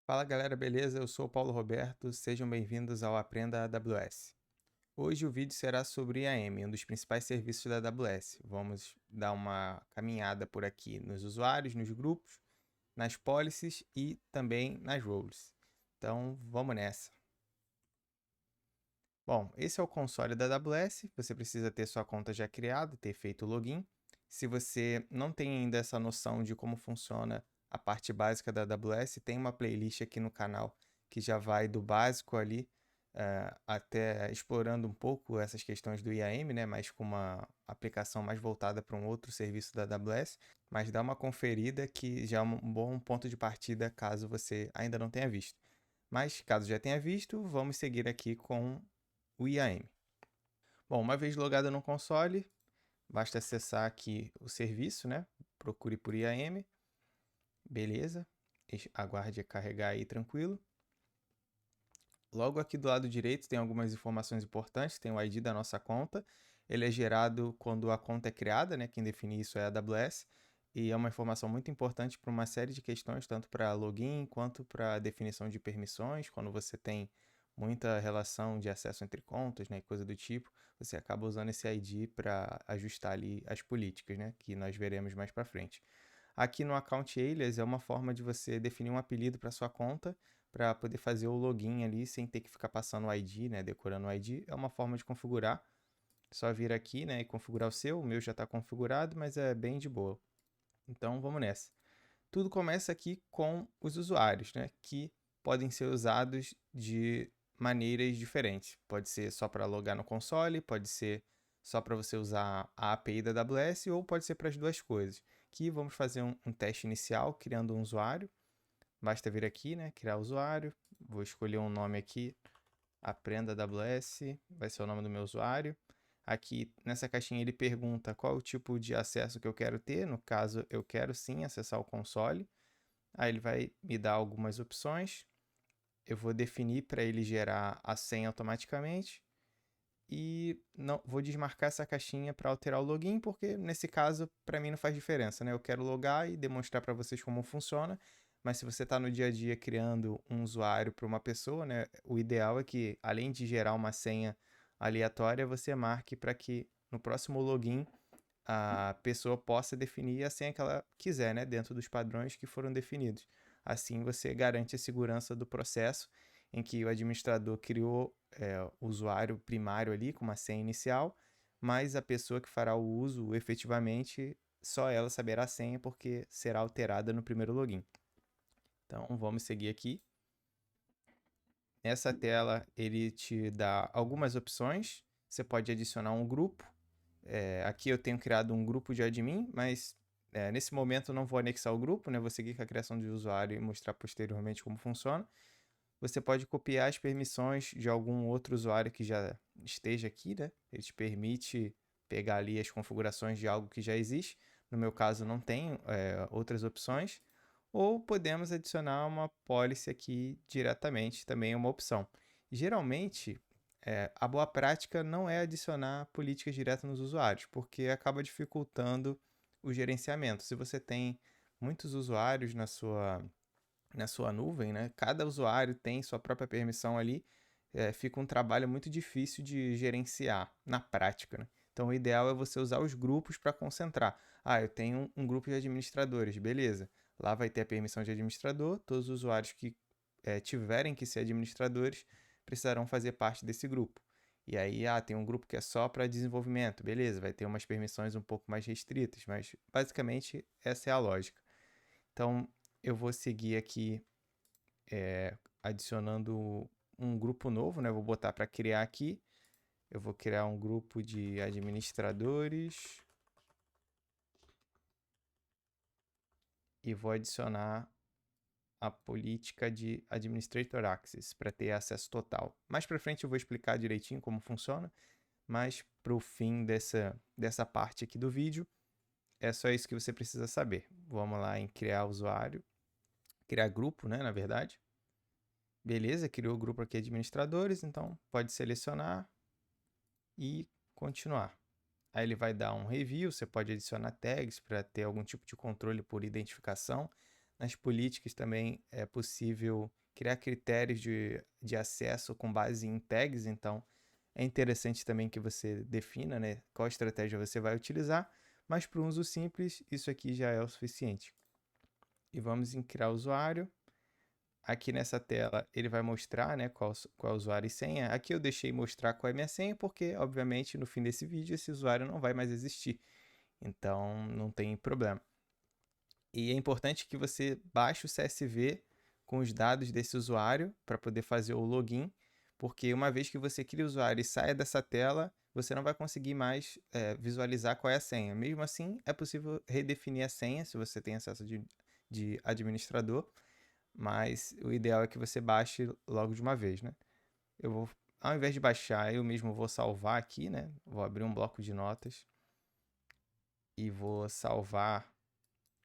Fala galera, beleza? Eu sou o Paulo Roberto, sejam bem-vindos ao Aprenda AWS. Hoje o vídeo será sobre IAM, um dos principais serviços da AWS. Vamos dar uma caminhada por aqui nos usuários, nos grupos, nas policies e também nas roles. Então vamos nessa. Bom, esse é o console da AWS, você precisa ter sua conta já criada, ter feito o login. Se você não tem ainda essa noção de como funciona a parte básica da AWS, tem uma playlist aqui no canal que já vai do básico ali até explorando um pouco essas questões do IAM, né, mas com uma aplicação mais voltada para um outro serviço da AWS, mas dá uma conferida que já é um bom ponto de partida caso você ainda não tenha visto. Mas caso já tenha visto, vamos seguir aqui com o IAM. Bom, uma vez logado no console, basta acessar aqui o serviço, né? Procure por IAM, beleza, aguarde carregar aí tranquilo. Logo aqui do lado direito tem algumas informações importantes, tem o ID da nossa conta, ele é gerado quando a conta é criada, né? Quem define isso é a AWS, e é uma informação muito importante para uma série de questões, tanto para login quanto para definição de permissões, quando você tem muita relação de acesso entre contas, né, coisa do tipo, você acaba usando esse ID para ajustar ali as políticas, né, que nós veremos mais para frente. Aqui no Account Alias é uma forma de você definir um apelido para sua conta para poder fazer o login ali sem ter que ficar passando o ID, né, decorando o ID. É uma forma de configurar. Só vir aqui, né, e configurar o seu. O meu já está configurado, mas é bem de boa. Então vamos nessa. Tudo começa aqui com os usuários, né, que podem ser usados de maneiras diferentes. Pode ser só para logar no console, pode ser só para você usar a API da AWS ou pode ser para as duas coisas. Aqui vamos fazer um teste inicial criando um usuário. Basta vir aqui, né, criar usuário. Vou escolher um nome aqui, Aprenda AWS, vai ser o nome do meu usuário. Aqui nessa caixinha ele pergunta qual o tipo de acesso que eu quero ter. No caso, eu quero sim acessar o console. Aí ele vai me dar algumas opções. Eu vou definir para ele gerar a senha automaticamente. E não vou desmarcar essa caixinha para alterar o login, porque nesse caso para mim não faz diferença, né? Eu quero logar e demonstrar para vocês como funciona, mas se você está no dia a dia criando um usuário para uma pessoa, né, o ideal é que além de gerar uma senha aleatória, você marque para que no próximo login a pessoa possa definir a senha que ela quiser, né, dentro dos padrões que foram definidos. Assim você garante a segurança do processo em que o administrador criou o usuário primário ali com uma senha inicial, mas a pessoa que fará o uso efetivamente, só ela saberá a senha porque será alterada no primeiro login. Então vamos seguir aqui. Nessa tela ele te dá algumas opções. Você pode adicionar um grupo. Aqui eu tenho criado um grupo de admin, mas nesse momento eu não vou anexar o grupo, né? Vou seguir com a criação de usuário e mostrar posteriormente como funciona. Você pode copiar as permissões de algum outro usuário que já esteja aqui, né? Ele te permite pegar ali as configurações de algo que já existe. No meu caso, não tem outras opções. Ou podemos adicionar uma policy aqui diretamente, também é uma opção. Geralmente, a boa prática não é adicionar políticas diretas nos usuários, porque acaba dificultando o gerenciamento. Se você tem muitos usuários na sua nuvem, né? Cada usuário tem sua própria permissão ali, fica um trabalho muito difícil de gerenciar na prática, né? Então, o ideal é você usar os grupos para concentrar. Ah, eu tenho um grupo de administradores, beleza. Lá vai ter a permissão de administrador, todos os usuários que tiverem que ser administradores precisarão fazer parte desse grupo. E aí, tem um grupo que é só para desenvolvimento, beleza, vai ter umas permissões um pouco mais restritas, mas basicamente essa é a lógica. Então, eu vou seguir aqui adicionando um grupo novo, né? Vou botar para criar aqui. Eu vou criar um grupo de administradores e vou adicionar a política de Administrator Access para ter acesso total. Mais para frente eu vou explicar direitinho como funciona, mas para o fim dessa parte aqui do vídeo, é só isso que você precisa saber. Vamos lá em criar usuário, criar grupo, né, na verdade. Beleza, criou o grupo aqui administradores, então pode selecionar e continuar. Aí ele vai dar um review, você pode adicionar tags para ter algum tipo de controle por identificação. nas políticas também é possível criar critérios de acesso com base em tags, então é interessante também que você defina, né, qual estratégia você vai utilizar, mas para um uso simples, isso aqui já é o suficiente. E vamos em criar usuário. Aqui nessa tela ele vai mostrar, né, qual é o usuário e senha. Aqui eu deixei mostrar qual é a minha senha, porque obviamente no fim desse vídeo esse usuário não vai mais existir. Então não tem problema. E é importante que você baixe o CSV com os dados desse usuário para poder fazer o login, porque uma vez que você cria o usuário e saia dessa tela, você não vai conseguir mais visualizar qual é a senha. Mesmo assim, é possível redefinir a senha se você tem acesso de administrador, mas o ideal é que você baixe logo de uma vez, né? Eu vou, ao invés de baixar, eu mesmo vou salvar aqui, né? Vou abrir um bloco de notas e vou salvar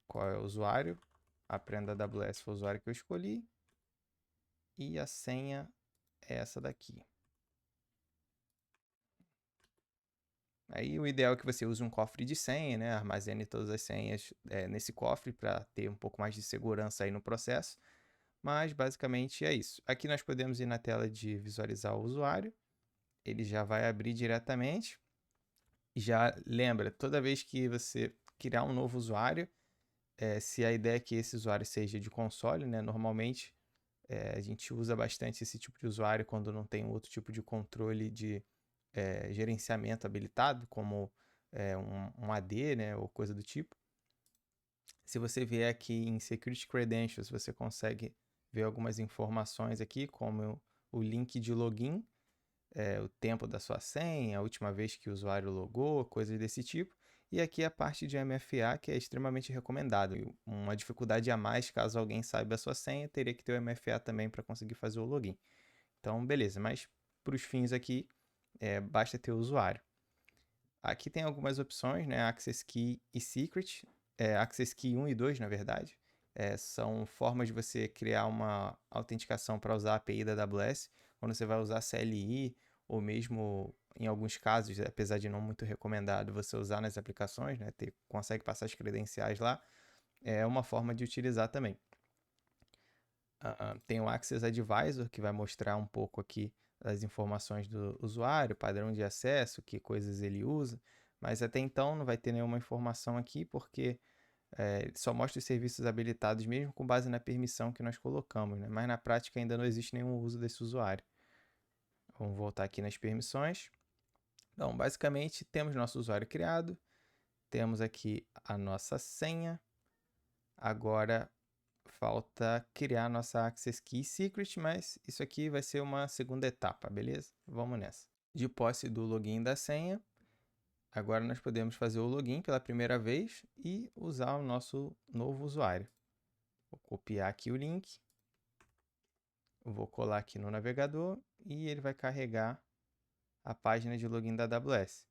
qual é o usuário. Aprenda AWS foi o usuário que eu escolhi. E a senha é essa daqui. Aí o ideal é que você use um cofre de senha, né? Armazene todas as senhas nesse cofre para ter um pouco mais de segurança aí no processo. Mas basicamente é isso. Aqui nós podemos ir na tela de visualizar o usuário. Ele já vai abrir diretamente. Já lembra, toda vez que você criar um novo usuário, se a ideia é que esse usuário seja de console, né? Normalmente a gente usa bastante esse tipo de usuário quando não tem outro tipo de controle de gerenciamento habilitado, como um AD, né, ou coisa do tipo. Se você vier aqui em Security Credentials, você consegue ver algumas informações aqui, como o link de login, o tempo da sua senha, a última vez que o usuário logou, coisas desse tipo. E aqui a parte de MFA, que é extremamente recomendado. Uma dificuldade a mais, caso alguém saiba a sua senha, teria que ter o MFA também para conseguir fazer o login. Então, beleza, mas para os fins aqui, basta ter o usuário. Aqui tem algumas opções, né? Access Key e Secret. Access Key 1 e 2, na verdade. São formas de você criar uma autenticação para usar a API da AWS. Quando você vai usar CLI, ou mesmo em alguns casos, apesar de não muito recomendado, você usar nas aplicações, né? Consegue passar as credenciais lá. É uma forma de utilizar também. Tem o Access Advisor, que vai mostrar um pouco aqui as informações do usuário, padrão de acesso, que coisas ele usa, mas até então não vai ter nenhuma informação aqui, porque só mostra os serviços habilitados mesmo com base na permissão que nós colocamos, né? Mas na prática ainda não existe nenhum uso desse usuário. Vamos voltar aqui nas permissões. Então, basicamente, temos nosso usuário criado, temos aqui a nossa senha. Agora falta criar nossa Access Key Secret, mas isso aqui vai ser uma segunda etapa, beleza? Vamos nessa. De posse do login da senha, agora nós podemos fazer o login pela primeira vez e usar o nosso novo usuário. Vou copiar aqui o link, vou colar aqui no navegador e ele vai carregar a página de login da AWS.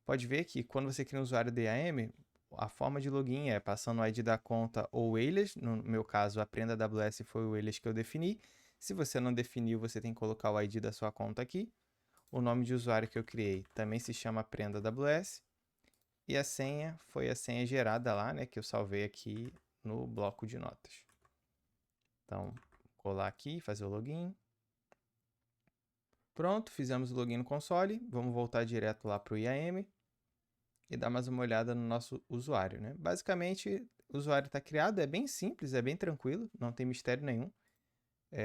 Pode ver que quando você cria um usuário DAM, a forma de login é passando o ID da conta ou o alias. No meu caso, Aprenda AWS foi o alias que eu defini. Se você não definiu, você tem que colocar o ID da sua conta aqui. O nome de usuário que eu criei também se chama Aprenda AWS. E a senha foi a senha gerada lá, né, que eu salvei aqui no bloco de notas. Então, colar aqui, fazer o login. Pronto, fizemos o login no console. Vamos voltar direto lá para o IAM e dar mais uma olhada no nosso usuário, né? Basicamente, o usuário está criado, é bem simples, é bem tranquilo, não tem mistério nenhum.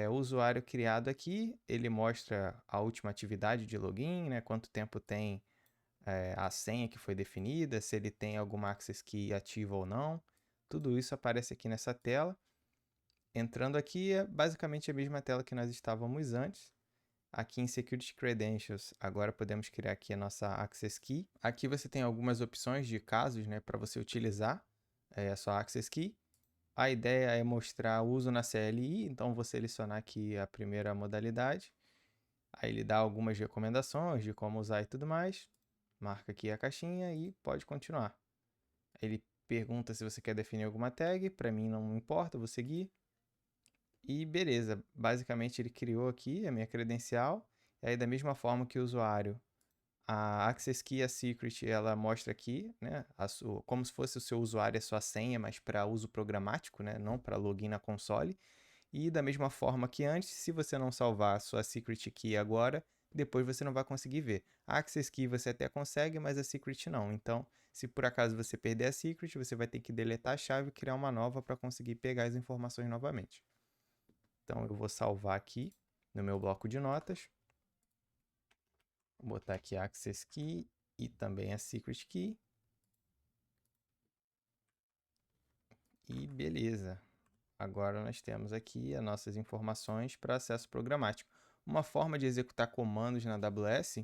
O usuário criado aqui, ele mostra a última atividade de login, né? Quanto tempo tem a senha que foi definida, se ele tem alguma access key ativa ou não. Tudo isso aparece aqui nessa tela. Entrando aqui, é basicamente a mesma tela que nós estávamos antes. Aqui em Security Credentials, agora podemos criar aqui a nossa Access Key. Aqui você tem algumas opções de casos, né, para você utilizar a sua Access Key. A ideia é mostrar o uso na CLI, então vou selecionar aqui a primeira modalidade. Aí ele dá algumas recomendações de como usar e tudo mais. Marca aqui a caixinha e pode continuar. Ele pergunta se você quer definir alguma tag, para mim não importa, vou seguir. E beleza, basicamente ele criou aqui a minha credencial, e aí da mesma forma que o usuário A Access Key e a Secret, ela mostra aqui, né, como se fosse o seu usuário e a sua senha, mas para uso programático, né, não para login na console. E da mesma forma que antes, se você não salvar a sua Secret Key agora, depois você não vai conseguir ver. A Access Key você até consegue, mas a Secret não. Então, se por acaso você perder a Secret, você vai ter que deletar a chave e criar uma nova para conseguir pegar as informações novamente. Então, eu vou salvar aqui no meu bloco de notas. Vou botar aqui a Access Key e também a Secret Key. E beleza. Agora nós temos aqui as nossas informações para acesso programático. Uma forma de executar comandos na AWS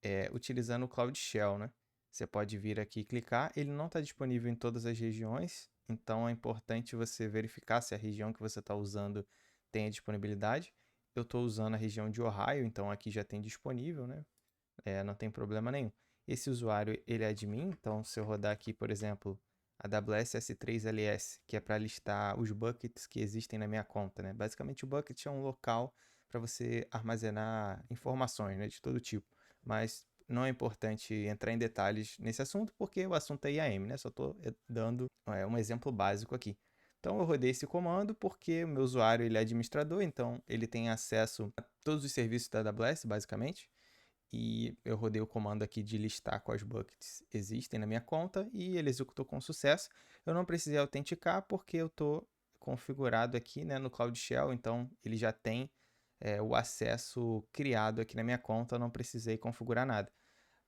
é utilizando o Cloud Shell, né? Você pode vir aqui e clicar. Ele não está disponível em todas as regiões, então é importante você verificar se a região que você está usando tem a disponibilidade. Eu estou usando a região de Ohio, então aqui já tem disponível, né? Não tem problema nenhum. Esse usuário, ele é admin, então se eu rodar aqui, por exemplo, AWS S3LS, que é para listar os buckets que existem na minha conta, né? Basicamente, o bucket é um local para você armazenar informações, né, de todo tipo. Mas não é importante entrar em detalhes nesse assunto, porque o assunto é IAM, né? Só estou dando um exemplo básico aqui. Então, eu rodei esse comando porque o meu usuário ele é administrador, então ele tem acesso a todos os serviços da AWS, basicamente. E eu rodei o comando aqui de listar quais buckets existem na minha conta e ele executou com sucesso. Eu não precisei autenticar porque eu estou configurado aqui, né, no Cloud Shell, então ele já tem o acesso criado aqui na minha conta, eu não precisei configurar nada.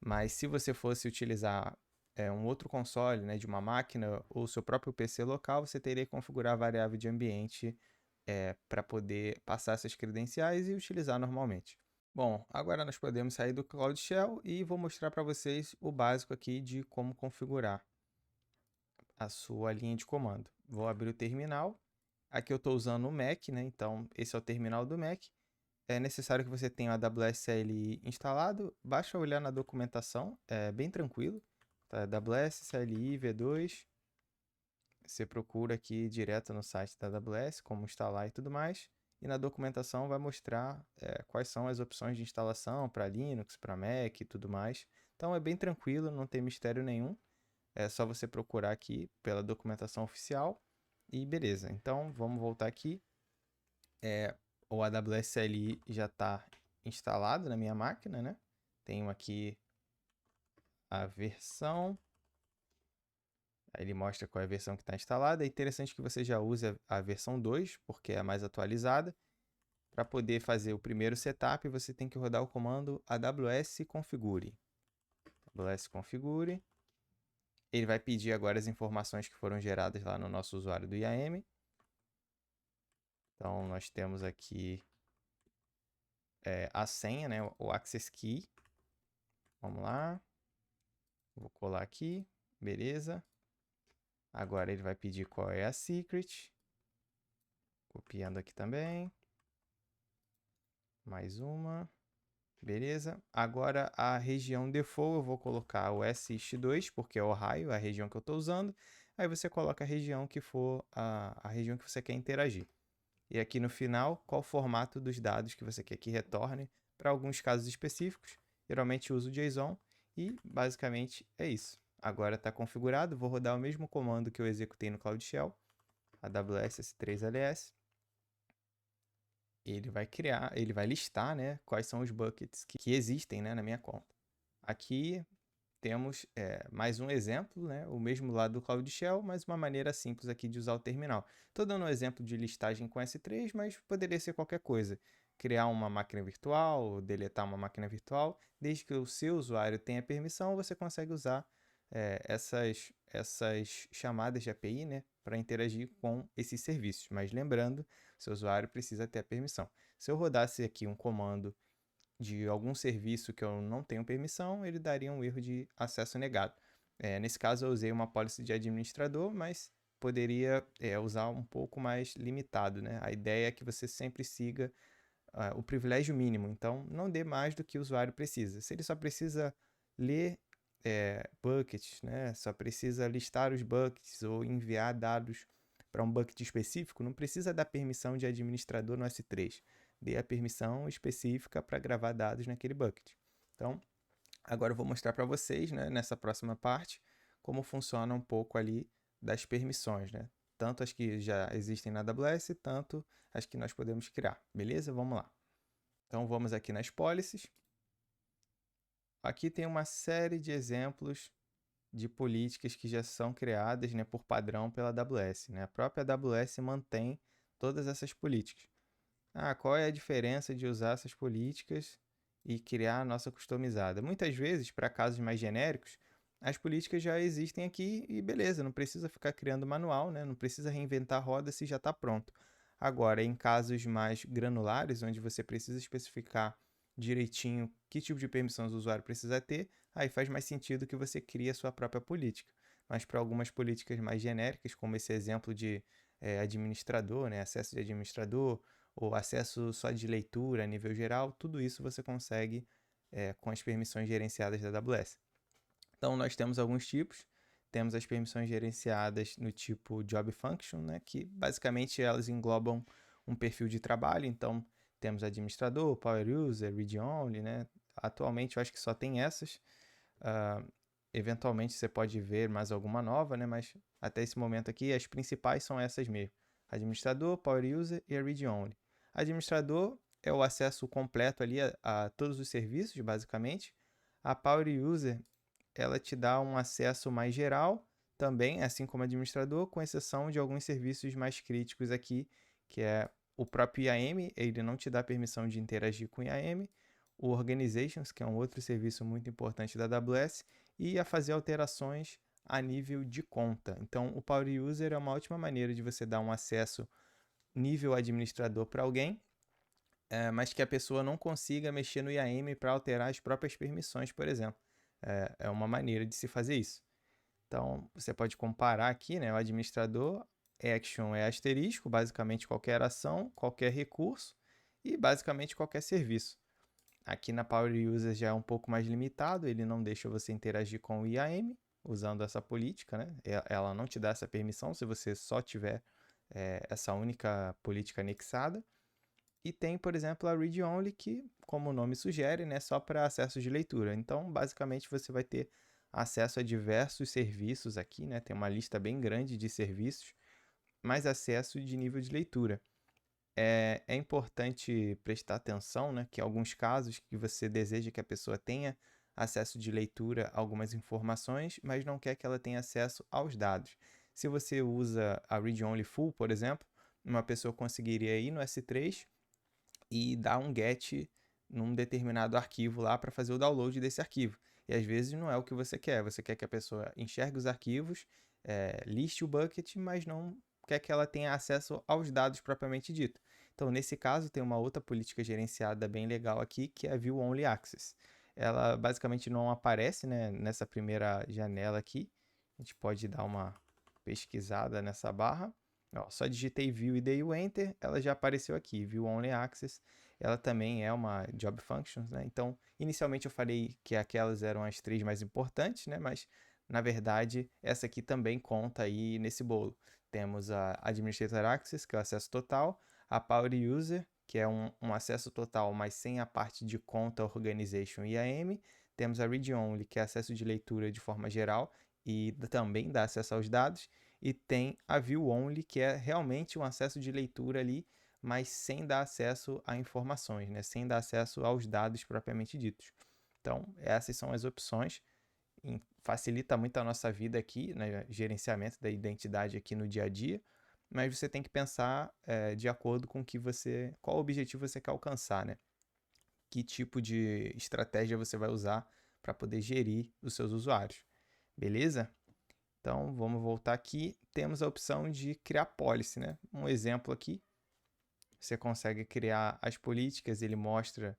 Mas se você fosse utilizar um outro console, né, de uma máquina ou seu próprio PC local, você teria que configurar a variável de ambiente para poder passar essas credenciais e utilizar normalmente. Bom, agora nós podemos sair do Cloud Shell e vou mostrar para vocês o básico aqui de como configurar a sua linha de comando. Vou abrir o terminal. Aqui eu estou usando o Mac, né? Então, esse é o terminal do Mac. É necessário que você tenha o AWS CLI instalado. Basta olhar na documentação, é bem tranquilo. Tá? AWS CLI V2. Você procura aqui direto no site da AWS, como instalar e tudo mais. E na documentação vai mostrar quais são as opções de instalação para Linux, para Mac e tudo mais. Então é bem tranquilo, não tem mistério nenhum. É só você procurar aqui pela documentação oficial e beleza. Então vamos voltar aqui. O AWS CLI já está instalado na minha máquina, né? Tenho aqui a versão. Aí ele mostra qual é a versão que está instalada. É interessante que você já use a versão 2, porque é a mais atualizada. Para poder fazer o primeiro setup, você tem que rodar o comando aws configure. aws configure. Ele vai pedir agora as informações que foram geradas lá no nosso usuário do IAM. Então, nós temos aqui a senha, né, o access key. Vamos lá. Vou colar aqui. Beleza. Agora ele vai pedir qual é a secret. Copiando aqui também. Mais uma. Beleza. Agora a região default eu vou colocar o SIX2, porque é Ohio, a região que eu estou usando. Aí você coloca a região que for a região que você quer interagir. E aqui no final, qual o formato dos dados que você quer que retorne para alguns casos específicos. Geralmente uso JSON e basicamente é isso. Agora está configurado, vou rodar o mesmo comando que eu executei no Cloud Shell, AWS S3LS. Ele vai listar, né, quais são os buckets que existem, né, na minha conta. Aqui temos mais um exemplo, né, o mesmo lado do Cloud Shell, mas uma maneira simples aqui de usar o terminal. Estou dando um exemplo de listagem com S3, mas poderia ser qualquer coisa. Criar uma máquina virtual, deletar uma máquina virtual, desde que o seu usuário tenha permissão, você consegue usar essas chamadas de API, né, para interagir com esses serviços. Mas lembrando, seu usuário precisa ter a permissão. Se eu rodasse aqui um comando de algum serviço que eu não tenho permissão, ele daria um erro de acesso negado. Nesse caso, eu usei uma policy de administrador, mas poderia usar um pouco mais limitado, né? A ideia é que você sempre siga o privilégio mínimo, então não dê mais do que o usuário precisa. Se ele só precisa ler buckets, né? Só precisa listar os buckets ou enviar dados para um bucket específico, não precisa dar permissão de administrador no S3. Dê a permissão específica para gravar dados naquele bucket. Então, Agora eu vou mostrar para vocês, né, nessa próxima parte, como funciona um pouco ali das permissões, né? Tanto as que já existem na AWS, tanto as que nós podemos criar, beleza? Vamos lá. Então vamos aqui nas policies. Aqui tem uma série de exemplos de políticas que já são criadas, né, por padrão pela AWS, né? A própria AWS mantém todas essas políticas. Qual é a diferença de usar essas políticas e criar a nossa customizada? Muitas vezes, para casos mais genéricos, as políticas já existem aqui e beleza, não precisa ficar criando manual, né? Não precisa reinventar a roda se já está pronto. Agora, em casos mais granulares, onde você precisa especificar direitinho que tipo de permissões o usuário precisa ter, aí faz mais sentido que você crie a sua própria política. Mas para algumas políticas mais genéricas, como esse exemplo de administrador, né? Acesso de administrador, ou acesso só de leitura a nível geral, tudo isso você consegue com as permissões gerenciadas da AWS. Então, nós temos alguns tipos. Temos as permissões gerenciadas no tipo Job Function, né, que basicamente elas englobam um perfil de trabalho. Então, temos administrador, Power User, Read Only, né? Atualmente eu acho que só tem essas. Eventualmente você pode ver mais alguma nova, né? Mas até esse momento aqui as principais são essas mesmo. Administrador, Power User e Read Only. Administrador é o acesso completo ali a todos os serviços, basicamente. A Power User, ela te dá um acesso mais geral também, assim como administrador, com exceção de alguns serviços mais críticos aqui, que é o próprio IAM, ele não te dá permissão de interagir com o IAM, o Organizations, que é um outro serviço muito importante da AWS, e a fazer alterações a nível de conta. Então, o Power User é uma ótima maneira de você dar um acesso nível administrador para alguém, mas que a pessoa não consiga mexer no IAM para alterar as próprias permissões, por exemplo. É uma maneira de se fazer isso. Então, você pode comparar aqui, né? O administrador, action é asterisco, basicamente qualquer ação, qualquer recurso e basicamente qualquer serviço. Aqui na Power User já é um pouco mais limitado, ele não deixa você interagir com o IAM usando essa política, né? Ela não te dá essa permissão se você só tiver essa única política anexada. E tem, por exemplo, a Read Only, que, como o nome sugere, né, só para acesso de leitura. Então, basicamente, você vai ter acesso a diversos serviços aqui, né? Tem uma lista bem grande de serviços, mas acesso de nível de leitura. É importante prestar atenção, né, que em alguns casos que você deseja que a pessoa tenha acesso de leitura a algumas informações, mas não quer que ela tenha acesso aos dados. Se você usa a Read Only Full, por exemplo, uma pessoa conseguiria ir no S3 e dar um get num determinado arquivo lá para fazer o download desse arquivo. E às vezes não é o que você quer que a pessoa enxergue os arquivos, liste o bucket, mas não quer que ela tenha acesso aos dados propriamente dito. Então, nesse caso, tem uma outra política gerenciada bem legal aqui, que é a View Only Access. Ela basicamente não aparece, né, nessa primeira janela aqui. A gente pode dar uma pesquisada nessa barra. Ó, só digitei View e dei o Enter, ela já apareceu aqui, View Only Access. Ela também é uma Job Functions, né? Então, inicialmente eu falei que aquelas eram as três mais importantes, né? Mas, na verdade, essa aqui também conta aí nesse bolo. Temos a Administrator Access, que é o acesso total, a Power User, que é um acesso total, mas sem a parte de conta, organization e IAM. Temos a Read Only, que é acesso de leitura de forma geral e também dá acesso aos dados. E tem a View Only, que é realmente um acesso de leitura ali, mas sem dar acesso a informações, né? Sem dar acesso aos dados propriamente ditos. Então, essas são as opções. Facilita muito a nossa vida aqui, né? Gerenciamento da identidade aqui no dia a dia, mas você tem que pensar de acordo com qual objetivo você quer alcançar, né? Que tipo de estratégia você vai usar para poder gerir os seus usuários, beleza? Então, vamos voltar aqui. Temos a opção de criar policy, né? Um exemplo aqui. Você consegue criar as políticas, ele mostra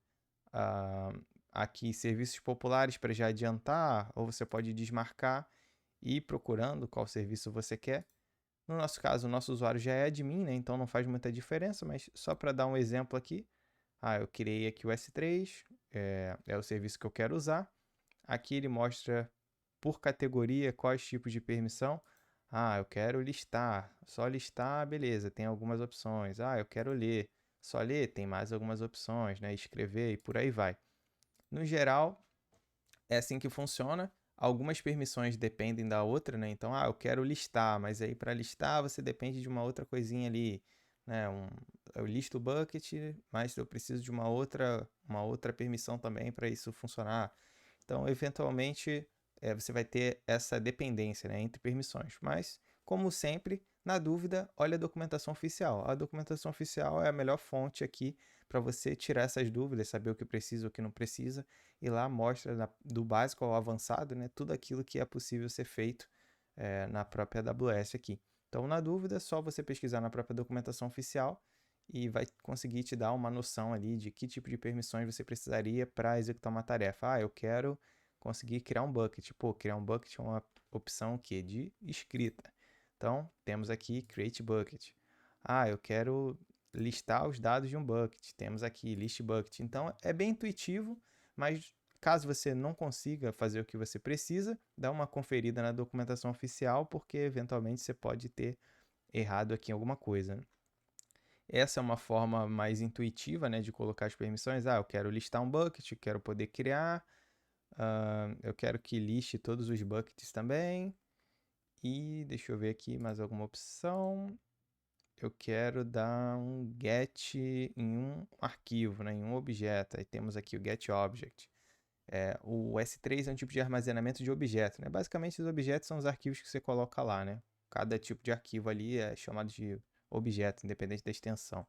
aqui serviços populares para já adiantar, ou você pode desmarcar e ir procurando qual serviço você quer. No nosso caso, o nosso usuário já é admin, né? Então não faz muita diferença, mas só para dar um exemplo aqui. Eu criei aqui o S3, é o serviço que eu quero usar. Aqui ele mostra por categoria quais tipos de permissão. Eu quero listar, só listar, beleza, tem algumas opções. Eu quero ler, só ler, tem mais algumas opções, né? Escrever e por aí vai. No geral, É assim que funciona. Algumas permissões dependem da outra, né? Então, eu quero listar, mas aí para listar você depende de uma outra coisinha ali, né? Eu listo o bucket, mas eu preciso de uma outra permissão também para isso funcionar. Então, eventualmente, você vai ter essa dependência, né, entre permissões. Mas, como sempre, na dúvida, olha a documentação oficial. A documentação oficial é a melhor fonte aqui para você tirar essas dúvidas, saber o que precisa e o que não precisa. E lá mostra do básico ao avançado, né, tudo aquilo que é possível ser feito na própria AWS aqui. Então, na dúvida, é só você pesquisar na própria documentação oficial e vai conseguir te dar uma noção ali de que tipo de permissões você precisaria para executar uma tarefa. Eu quero conseguir criar um bucket. Pô, criar um bucket é uma opção que de escrita. Então, temos aqui Create Bucket. Eu quero listar os dados de um bucket. Temos aqui List Bucket. Então, é bem intuitivo, mas caso você não consiga fazer o que você precisa, dá uma conferida na documentação oficial, porque eventualmente você pode ter errado aqui em alguma coisa, né? Essa é uma forma mais intuitiva, né, de colocar as permissões. Eu quero listar um bucket, quero poder criar, eu quero que liste todos os buckets também. E deixa eu ver aqui mais alguma opção. Eu quero dar um get em um arquivo, né, em um objeto. Aí temos aqui o get object. O S3 é um tipo de armazenamento de objetos, né? Basicamente, os objetos são os arquivos que você coloca lá, né? Cada tipo de arquivo ali é chamado de objeto, independente da extensão.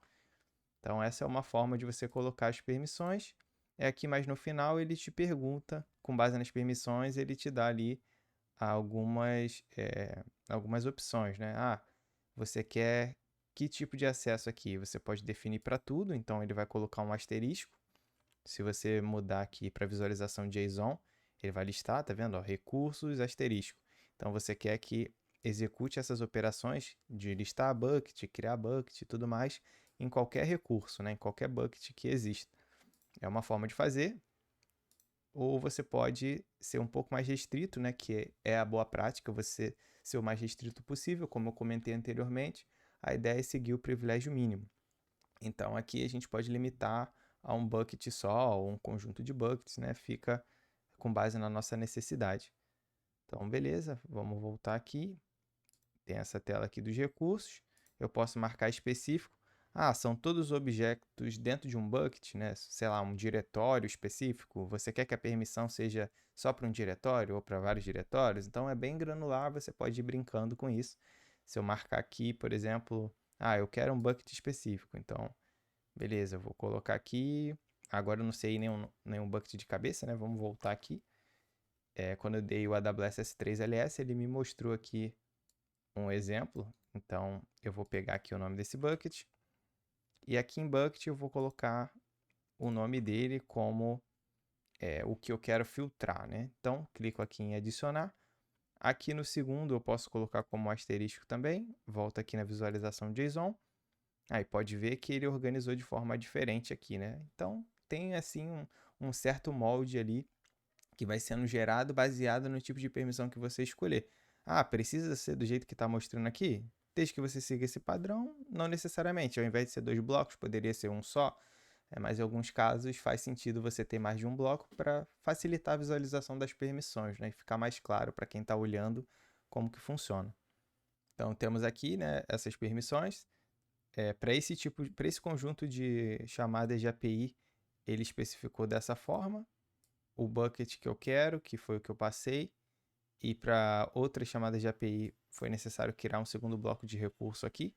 Então, essa é uma forma de você colocar as permissões. Aqui mais no final ele te pergunta, com base nas permissões, ele te dá ali algumas opções, né? Você quer que tipo de acesso aqui? Você pode definir para tudo, então ele vai colocar um asterisco. Se você mudar aqui para visualização JSON, ele vai listar, tá vendo? Recursos, asterisco. Então você quer que execute essas operações de listar bucket, criar bucket e tudo mais em qualquer recurso, né? Em qualquer bucket que exista. É uma forma de fazer. Ou você pode ser um pouco mais restrito, né? Que é a boa prática, você ser o mais restrito possível, como eu comentei anteriormente. A ideia é seguir o privilégio mínimo. Então aqui a gente pode limitar a um bucket só ou um conjunto de buckets, né? Fica com base na nossa necessidade. Então, beleza, vamos voltar aqui. Tem essa tela aqui dos recursos. Eu posso marcar específico. São todos os objetos dentro de um bucket, né? Sei lá, um diretório específico. Você quer que a permissão seja só para um diretório ou para vários diretórios? Então, é bem granular, você pode ir brincando com isso. Se eu marcar aqui, por exemplo, eu quero um bucket específico. Então, beleza, eu vou colocar aqui. Agora eu não sei nenhum bucket de cabeça, né? Vamos voltar aqui. Quando eu dei o AWS S3LS, ele me mostrou aqui um exemplo. Então, eu vou pegar aqui o nome desse bucket. E aqui em bucket eu vou colocar o nome dele como o que eu quero filtrar, né? Então, clico aqui em adicionar. Aqui no segundo eu posso colocar como asterisco também. Volto aqui na visualização JSON. Aí pode ver que ele organizou de forma diferente aqui, né? Então, tem assim um certo molde ali que vai sendo gerado baseado no tipo de permissão que você escolher. Precisa ser do jeito que está mostrando aqui? Desde que você siga esse padrão, não necessariamente. Ao invés de ser 2 blocos, poderia ser um só. Mas em alguns casos faz sentido você ter mais de um bloco para facilitar a visualização das permissões, né? E ficar mais claro para quem está olhando como que funciona. Então temos aqui, né, essas permissões. Para esse conjunto de chamadas de API, ele especificou dessa forma. O bucket que eu quero, que foi o que eu passei, e para outras chamadas de API foi necessário criar um segundo bloco de recurso aqui,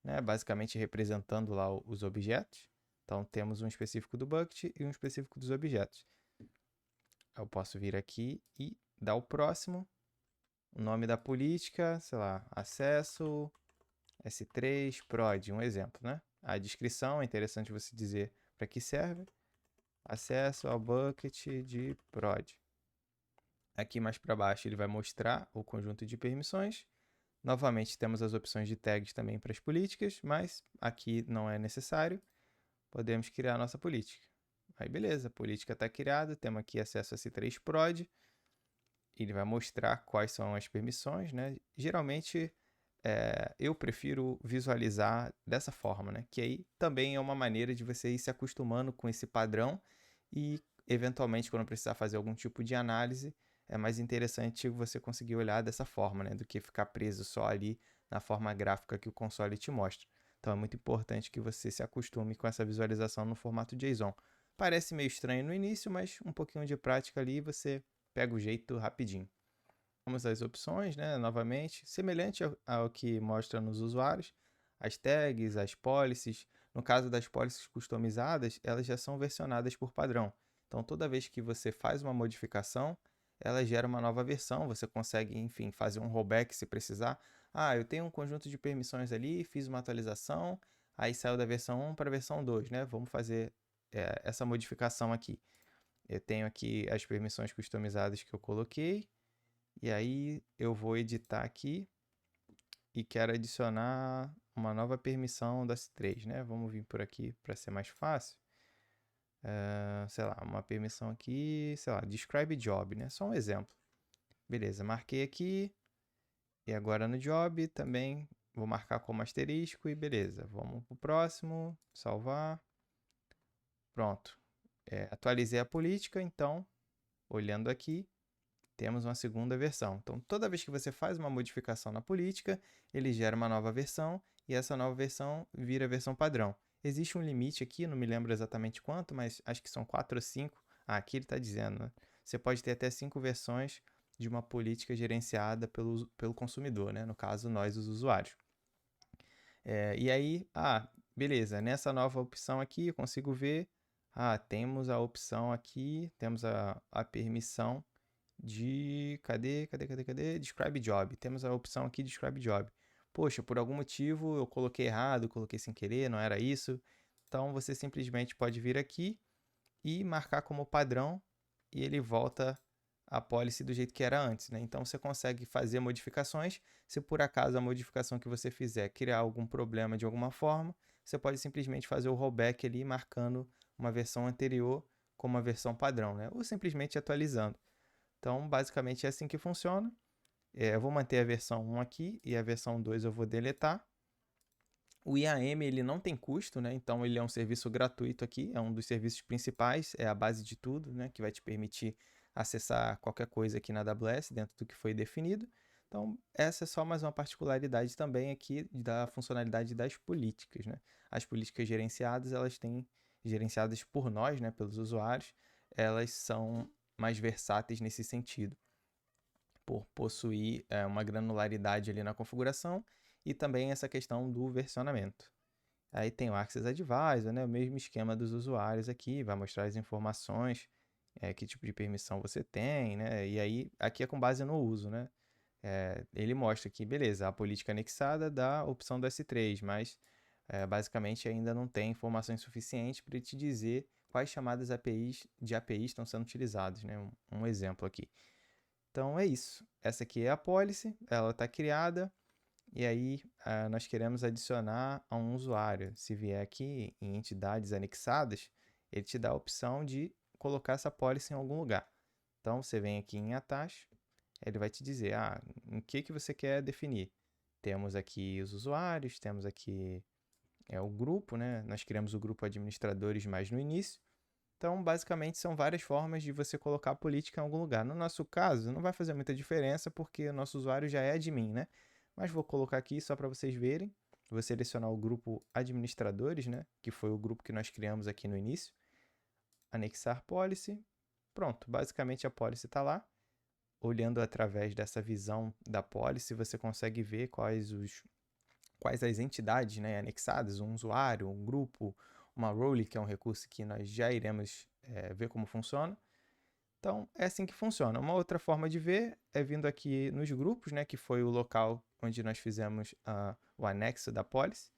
né? Basicamente representando lá os objetos. Então temos um específico do bucket e um específico dos objetos. Eu posso vir aqui e dar o próximo, o nome da política, sei lá, acesso S3 prod, um exemplo, né? A descrição é interessante você dizer para que serve. Acesso ao bucket de prod. Aqui mais para baixo ele vai mostrar o conjunto de permissões. Novamente temos as opções de tags também para as políticas, mas aqui não é necessário. Podemos criar a nossa política. Aí beleza, a política está criada, temos aqui acesso a S3 prod. Ele vai mostrar quais são as permissões, né? Geralmente eu prefiro visualizar dessa forma, né? Que aí também é uma maneira de você ir se acostumando com esse padrão e eventualmente, quando precisar fazer algum tipo de análise, é mais interessante você conseguir olhar dessa forma, né? Do que ficar preso só ali na forma gráfica que o console te mostra. Então é muito importante que você se acostume com essa visualização no formato JSON. Parece meio estranho no início, mas um pouquinho de prática ali você pega o jeito rapidinho. Vamos às opções, né? Novamente, semelhante ao que mostra nos usuários, as tags, as policies. No caso das policies customizadas, elas já são versionadas por padrão. Então, toda vez que você faz uma modificação, ela gera uma nova versão. Você consegue, enfim, fazer um rollback se precisar. Ah, eu tenho um conjunto de permissões ali, fiz uma atualização, aí saiu da versão 1 para a versão 2, né? Vamos fazer essa modificação aqui. Eu tenho aqui as permissões customizadas que eu coloquei. E aí eu vou editar aqui e quero adicionar uma nova permissão do S3, né? Vamos vir por aqui para ser mais fácil. Sei lá, uma permissão aqui, sei lá, describe job, né? Só um exemplo. Beleza, marquei aqui. E agora no job também vou marcar como asterisco e beleza. Vamos para o próximo, salvar. Pronto. Atualizei a política, então, olhando aqui, temos uma segunda versão. Então, toda vez que você faz uma modificação na política, ele gera uma nova versão e essa nova versão vira a versão padrão. Existe um limite aqui, não me lembro exatamente quanto, mas acho que são 4 ou 5. Aqui ele está dizendo, né? Você pode ter até 5 versões de uma política gerenciada pelo consumidor, né? No caso, nós, os usuários. E aí, beleza, nessa nova opção aqui eu consigo ver, temos a opção aqui, temos a permissão de, cadê? Describe Job. Temos a opção aqui Describe Job. Poxa, por algum motivo eu coloquei errado, coloquei sem querer, não era isso. Então você simplesmente pode vir aqui e marcar como padrão e ele volta a policy do jeito que era antes, né? Então você consegue fazer modificações. Se por acaso a modificação que você fizer criar algum problema de alguma forma, você pode simplesmente fazer o rollback ali marcando uma versão anterior como a versão padrão, né? Ou simplesmente atualizando. Então, basicamente é assim que funciona. Eu vou manter a versão 1 aqui e a versão 2 eu vou deletar. O IAM ele não tem custo, né? Então ele é um serviço gratuito aqui, é um dos serviços principais, é a base de tudo, né? Que vai te permitir acessar qualquer coisa aqui na AWS dentro do que foi definido. Então essa é só mais uma particularidade também aqui da funcionalidade das políticas, né? As políticas gerenciadas, elas têm gerenciadas por nós, né? Pelos usuários, elas são mais versáteis nesse sentido, por possuir uma granularidade ali na configuração e também essa questão do versionamento. Aí tem o Access Advisor, né? O mesmo esquema dos usuários aqui, vai mostrar as informações, que tipo de permissão você tem, né? E aí, aqui é com base no uso, né? Ele mostra que, beleza, a política anexada dá a opção do S3, mas basicamente ainda não tem informações suficientes para te dizer quais chamadas de APIs estão sendo utilizadas, né? Um exemplo aqui. Então é isso. Essa aqui é a policy, ela está criada e aí nós queremos adicionar a um usuário. Se vier aqui em entidades anexadas, ele te dá a opção de colocar essa policy em algum lugar. Então você vem aqui em Attach, ele vai te dizer em que você quer definir. Temos aqui os usuários, temos aqui o grupo, né? Nós criamos o grupo administradores mais no início. Então, basicamente, são várias formas de você colocar a política em algum lugar. No nosso caso, não vai fazer muita diferença porque o nosso usuário já é admin, né? Mas vou colocar aqui só para vocês verem. Vou selecionar o grupo administradores, né? Que foi o grupo que nós criamos aqui no início. Anexar policy. Pronto, basicamente a policy está lá. Olhando através dessa visão da policy, você consegue ver quais as entidades, né, anexadas, um usuário, um grupo, uma role, que é um recurso que nós já iremos ver como funciona. Então, é assim que funciona. Uma outra forma de ver é vindo aqui nos grupos, né, que foi o local onde nós fizemos o anexo da policy.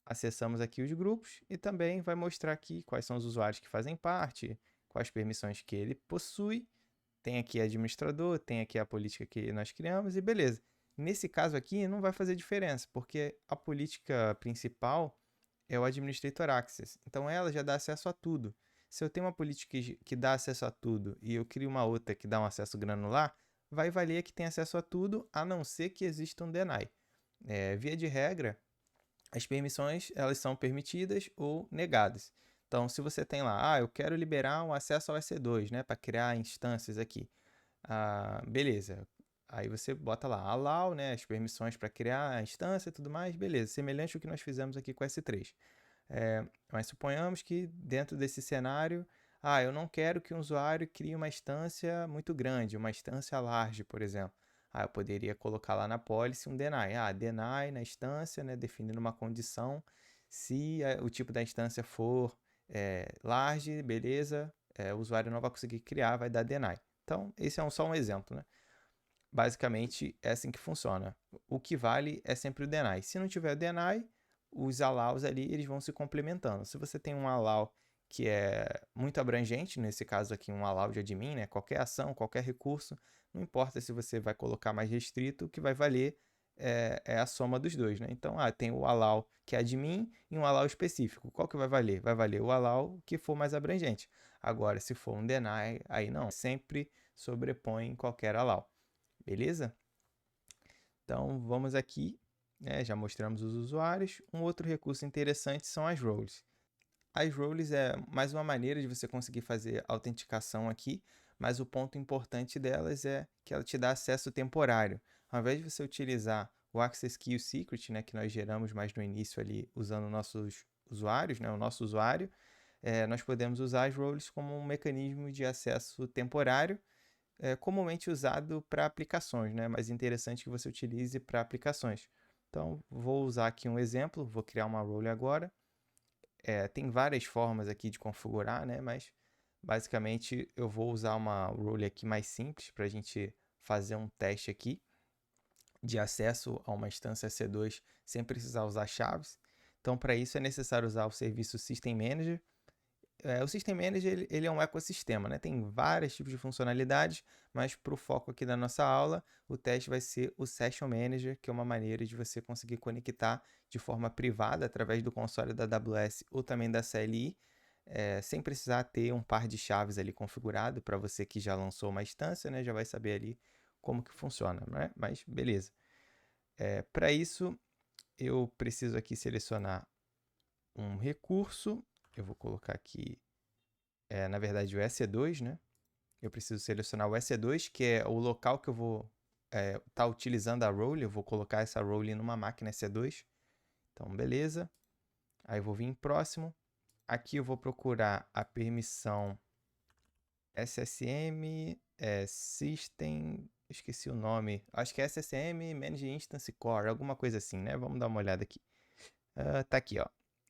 Acessamos aqui os grupos e também vai mostrar aqui quais são os usuários que fazem parte, quais permissões que ele possui. Tem aqui administrador, tem aqui a política que nós criamos e beleza. Nesse caso aqui não vai fazer diferença, porque a política principal é o Administrator Access. Então ela já dá acesso a tudo. Se eu tenho uma política que dá acesso a tudo e eu crio uma outra que dá um acesso granular, vai valer que tem acesso a tudo, a não ser que exista um deny. Via de regra, as permissões elas são permitidas ou negadas. Então, se você tem lá, eu quero liberar um acesso ao EC2, né, para criar instâncias aqui. Beleza. Aí você bota lá, allow, né, as permissões para criar a instância e tudo mais, beleza, semelhante ao que nós fizemos aqui com o S3. Mas suponhamos que dentro desse cenário, eu não quero que o usuário crie uma instância muito grande, uma instância large, por exemplo. Eu poderia colocar lá na policy um deny. Deny na instância, né, definindo uma condição. Se o tipo da instância for large, beleza, o usuário não vai conseguir criar, vai dar deny. Então, esse é só um exemplo, né? Basicamente, é assim que funciona. O que vale é sempre o deny. Se não tiver o deny, os allows ali eles vão se complementando. Se você tem um allow que é muito abrangente, nesse caso aqui um allow de admin, né? Qualquer ação, qualquer recurso, não importa se você vai colocar mais restrito, o que vai valer é a soma dos dois, né? Então, tem o allow que é admin e um allow específico. Qual que vai valer? Vai valer o allow que for mais abrangente. Agora, se for um deny, aí não. Sempre sobrepõe qualquer allow. Beleza? Então, vamos aqui, né? Já mostramos os usuários. Um outro recurso interessante são as roles. As roles é mais uma maneira de você conseguir fazer autenticação aqui, mas o ponto importante delas é que ela te dá acesso temporário. Ao invés de você utilizar o Access Key Secret, né, que nós geramos mais no início ali, usando nossos usuários, né, o nosso usuário, nós podemos usar as roles como um mecanismo de acesso temporário, comumente usado para aplicações, né? Mas interessante que você utilize para aplicações. Então, vou usar aqui um exemplo, vou criar uma role agora. Tem várias formas aqui de configurar, né? Mas basicamente eu vou usar uma role aqui mais simples para a gente fazer um teste aqui de acesso a uma instância C2 sem precisar usar chaves. Então, para isso é necessário usar o serviço System Manager. O System Manager ele é um ecossistema, né? Tem vários tipos de funcionalidades, mas para o foco aqui da nossa aula, o teste vai ser o Session Manager, que é uma maneira de você conseguir conectar de forma privada através do console da AWS ou também da CLI, sem precisar ter um par de chaves ali configurado. Para você que já lançou uma instância, né? Já vai saber ali como que funciona, né? Mas beleza. Para isso, eu preciso aqui selecionar um recurso. Eu vou colocar aqui, na verdade, o EC2, né? Eu preciso selecionar o EC2, que é o local que eu vou estar utilizando a role. Eu vou colocar essa role numa máquina EC2. Então, beleza. Aí eu vou vir em próximo. Aqui eu vou procurar a permissão SSM System... Esqueci o nome. Acho que é SSM Manage Instance Core, alguma coisa assim, né? Vamos dar uma olhada aqui. Tá aqui, ó.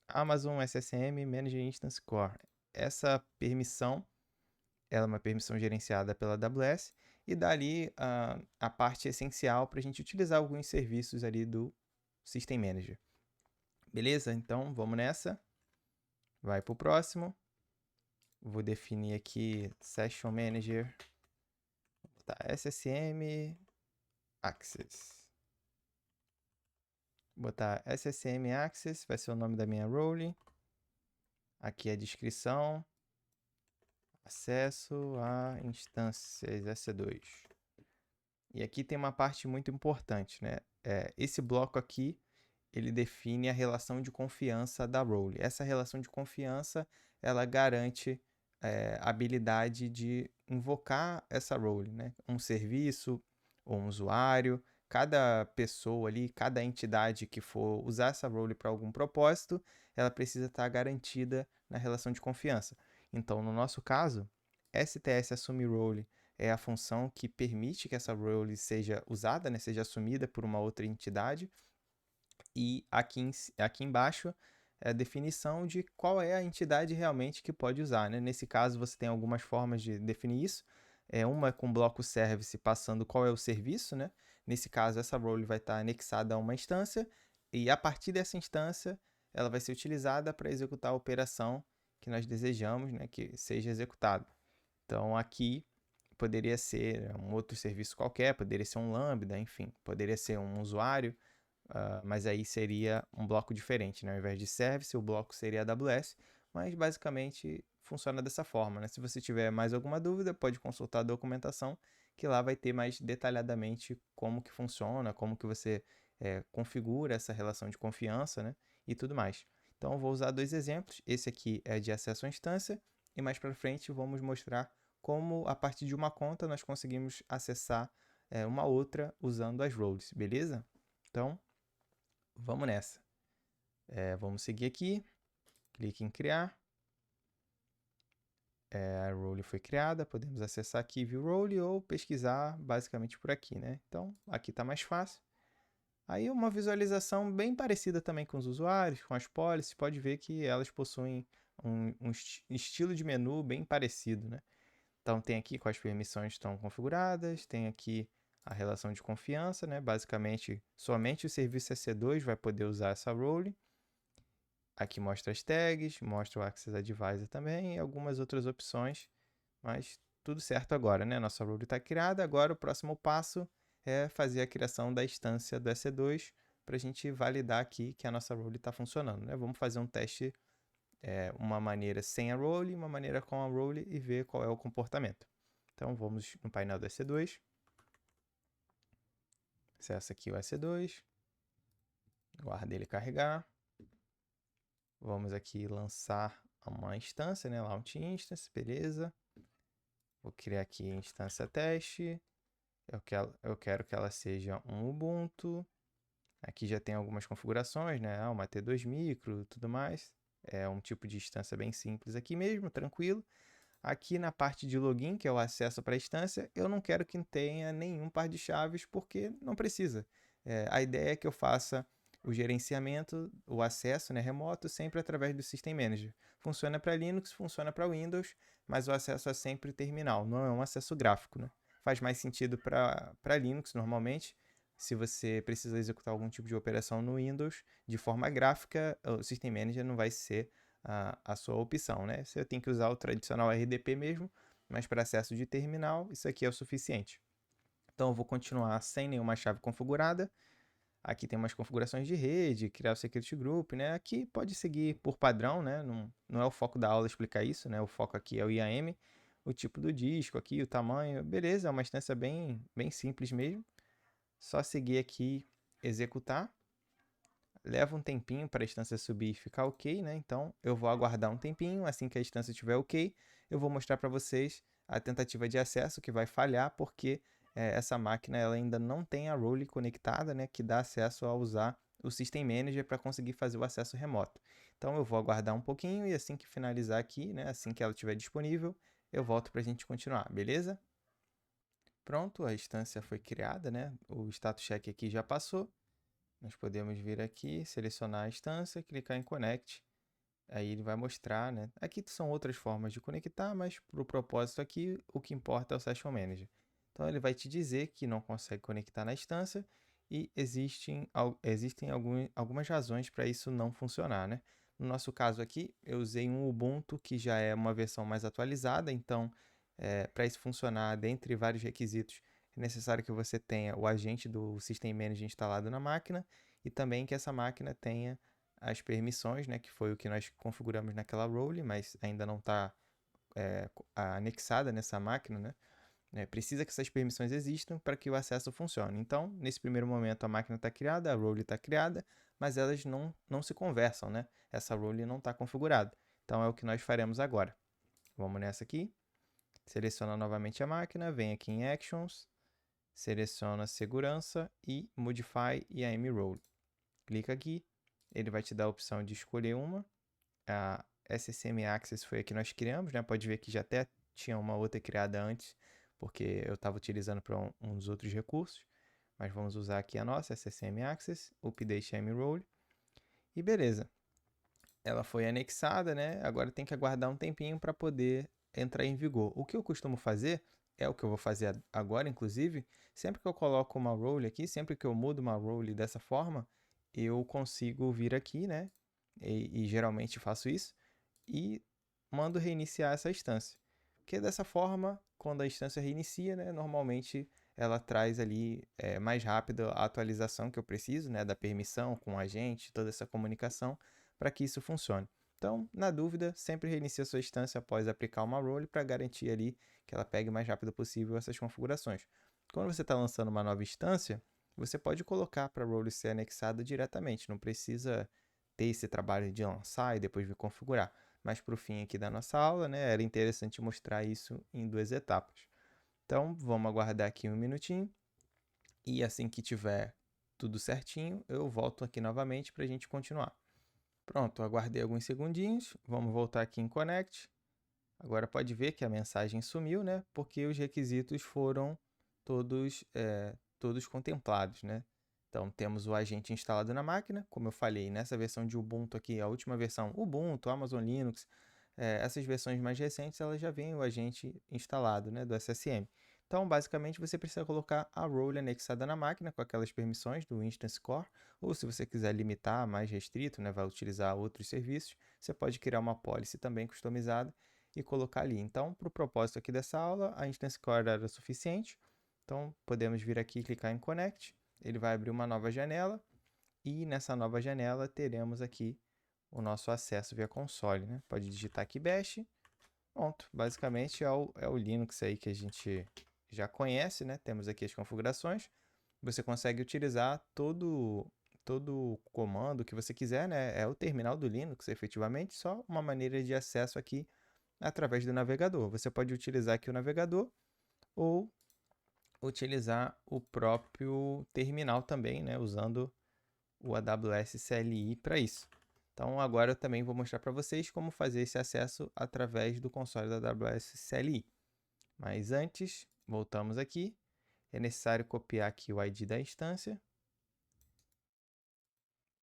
Amazon SSM Manage Instance Core. Essa permissão, ela é uma permissão gerenciada pela AWS e dá ali a parte essencial para a gente utilizar alguns serviços ali do System Manager. Beleza? Então, vamos nessa. Vai para o próximo. Vou definir aqui Session Manager. Tá, SSM Access. Vou botar SSM Access, vai ser o nome da minha role. Aqui é a descrição. Acesso a instâncias EC2. E aqui tem uma parte muito importante, né? Esse bloco aqui, ele define a relação de confiança da role. Essa relação de confiança, ela garante a habilidade de invocar essa role, né? Um serviço ou um usuário. Cada pessoa ali, cada entidade que for usar essa role para algum propósito, ela precisa estar garantida na relação de confiança. Então, no nosso caso, STS Assume Role é a função que permite que essa role seja usada, né, seja assumida por uma outra entidade. E aqui embaixo é a definição de qual é a entidade realmente que pode usar, né? Nesse caso, você tem algumas formas de definir isso. Uma com bloco service passando qual é o serviço, né? Nesse caso, essa role vai estar anexada a uma instância e a partir dessa instância, ela vai ser utilizada para executar a operação que nós desejamos, né, que seja executada. Então, aqui poderia ser um outro serviço qualquer, poderia ser um Lambda, enfim, poderia ser um usuário, mas aí seria um bloco diferente, né? Ao invés de service, o bloco seria AWS, mas basicamente funciona dessa forma, né? Se você tiver mais alguma dúvida, pode consultar a documentação, que lá vai ter mais detalhadamente como que funciona, como que você configura essa relação de confiança, né? E tudo mais. Então, Então, eu vou usar dois exemplos. Esse aqui é de acesso à instância e mais para frente vamos mostrar como, a partir de uma conta, nós conseguimos acessar uma outra usando as roles, beleza? Então, vamos nessa. Vamos seguir aqui, clique em criar. A role foi criada, podemos acessar aqui View Role ou pesquisar basicamente por aqui, né? Então, aqui está mais fácil. Aí uma visualização bem parecida também com os usuários, com as policies, pode ver que elas possuem um estilo de menu bem parecido, né? Então tem aqui quais permissões estão configuradas, tem aqui a relação de confiança, né? Basicamente, somente o serviço EC2 vai poder usar essa role. Aqui mostra as tags, mostra o Access Advisor também e algumas outras opções, mas tudo certo agora, né? Nossa role está criada, agora o próximo passo é fazer a criação da instância do EC2 para a gente validar aqui que a nossa role está funcionando, né? Vamos fazer um teste, uma maneira sem a role e uma maneira com a role e ver qual é o comportamento. Então vamos no painel do EC2, acessa aqui o EC2, guarda ele carregar. Vamos aqui lançar uma instância, né? Launch Instance, beleza. Vou criar aqui a instância teste. Eu quero que ela seja um Ubuntu. Aqui já tem algumas configurações, né? Uma T2 micro e tudo mais. É um tipo de instância bem simples aqui mesmo, tranquilo. Aqui na parte de login, que é o acesso para a instância, eu não quero que tenha nenhum par de chaves, porque não precisa. A ideia é que eu faça o gerenciamento, o acesso, né, remoto, sempre através do System Manager. Funciona para Linux, funciona para Windows, mas o acesso é sempre terminal, não é um acesso gráfico, né? Faz mais sentido para Linux, normalmente. Se você precisa executar algum tipo de operação no Windows, de forma gráfica, o System Manager não vai ser a sua opção, né? Você tem que usar o tradicional RDP mesmo, mas para acesso de terminal, isso aqui é o suficiente. Então, eu vou continuar sem nenhuma chave configurada. Aqui tem umas configurações de rede, criar o Security Group, né? Aqui pode seguir por padrão, né? Não é o foco da aula explicar isso, né? O foco aqui é o IAM, o tipo do disco aqui, o tamanho, beleza, é uma instância bem simples mesmo. Só seguir aqui, executar. Leva um tempinho para a instância subir e ficar ok, né? Então, eu vou aguardar um tempinho, assim que a instância estiver ok, eu vou mostrar para vocês a tentativa de acesso que vai falhar, porque essa máquina ela ainda não tem a role conectada, né? Que dá acesso a usar o System Manager para conseguir fazer o acesso remoto. Então, eu vou aguardar um pouquinho e assim que finalizar aqui, né? Assim que ela estiver disponível, eu volto para a gente continuar, beleza? Pronto, a instância foi criada, né? O status check aqui já passou. Nós podemos vir aqui, selecionar a instância, clicar em Connect. Aí ele vai mostrar, né? Aqui são outras formas de conectar, mas para o propósito aqui, o que importa é o Session Manager. Então ele vai te dizer que não consegue conectar na instância e existem algumas razões para isso não funcionar, né? No nosso caso aqui, eu usei um Ubuntu que já é uma versão mais atualizada, então para isso funcionar, dentre vários requisitos, é necessário que você tenha o agente do System Manager instalado na máquina e também que essa máquina tenha as permissões, né, que foi o que nós configuramos naquela role, mas ainda não está anexada nessa máquina, né? Precisa que essas permissões existam para que o acesso funcione. Então, nesse primeiro momento, a máquina está criada, a role está criada, mas elas não se conversam, né? Essa role não está configurada. Então, é o que nós faremos agora. Vamos nessa aqui. Seleciona novamente a máquina, vem aqui em Actions, seleciona Segurança e Modify IAM Role. Clica aqui, ele vai te dar a opção de escolher uma. A SSM Access foi a que nós criamos, né? Pode ver que já até tinha uma outra criada antes, porque eu estava utilizando para uns outros recursos. Mas vamos usar aqui a nossa SSM Access, Update IAM Role. E beleza. Ela foi anexada, né? Agora tem que aguardar um tempinho para poder entrar em vigor. O que eu costumo fazer, é o que eu vou fazer agora, inclusive, sempre que eu coloco uma role aqui, sempre que eu mudo uma role dessa forma, eu consigo vir aqui, né? E geralmente faço isso, e mando reiniciar essa instância. Porque dessa forma, quando a instância reinicia, né, normalmente ela traz ali mais rápido a atualização que eu preciso, né, da permissão com o agente, toda essa comunicação, para que isso funcione. Então, na dúvida, sempre reinicie a sua instância após aplicar uma role para garantir ali que ela pegue o mais rápido possível essas configurações. Quando você está lançando uma nova instância, você pode colocar para a role ser anexada diretamente, não precisa ter esse trabalho de lançar e depois vir configurar. Mas para o fim aqui da nossa aula, né, era interessante mostrar isso em 2 etapas. Então, vamos aguardar aqui um minutinho. E assim que tiver tudo certinho, eu volto aqui novamente para a gente continuar. Pronto, aguardei alguns segundinhos. Vamos voltar aqui em Connect. Agora pode ver que a mensagem sumiu, né? Porque os requisitos foram todos contemplados, né? Então, temos o agente instalado na máquina. Como eu falei, nessa versão de Ubuntu aqui, a última versão, Ubuntu, Amazon Linux, essas versões mais recentes, elas já vêm o agente instalado, né, do SSM. Então, basicamente, você precisa colocar a role anexada na máquina com aquelas permissões do Instance Core, ou se você quiser limitar, mais restrito, né, vai utilizar outros serviços, você pode criar uma policy também customizada e colocar ali. Então, para o propósito aqui dessa aula, a Instance Core era suficiente. Então, podemos vir aqui e clicar em Connect. Ele vai abrir uma nova janela e nessa nova janela teremos aqui o nosso acesso via console, né? Pode digitar aqui bash. Pronto, basicamente é o Linux aí que a gente já conhece, né? Temos aqui as configurações. Você consegue utilizar todo o comando que você quiser, né? É o terminal do Linux, efetivamente, só uma maneira de acesso aqui através do navegador. Você pode utilizar aqui o navegador ou utilizar o próprio terminal também, né? Usando o AWS CLI para isso. Então, agora eu também vou mostrar para vocês como fazer esse acesso através do console da AWS CLI. Mas antes, voltamos aqui. É necessário copiar aqui o ID da instância.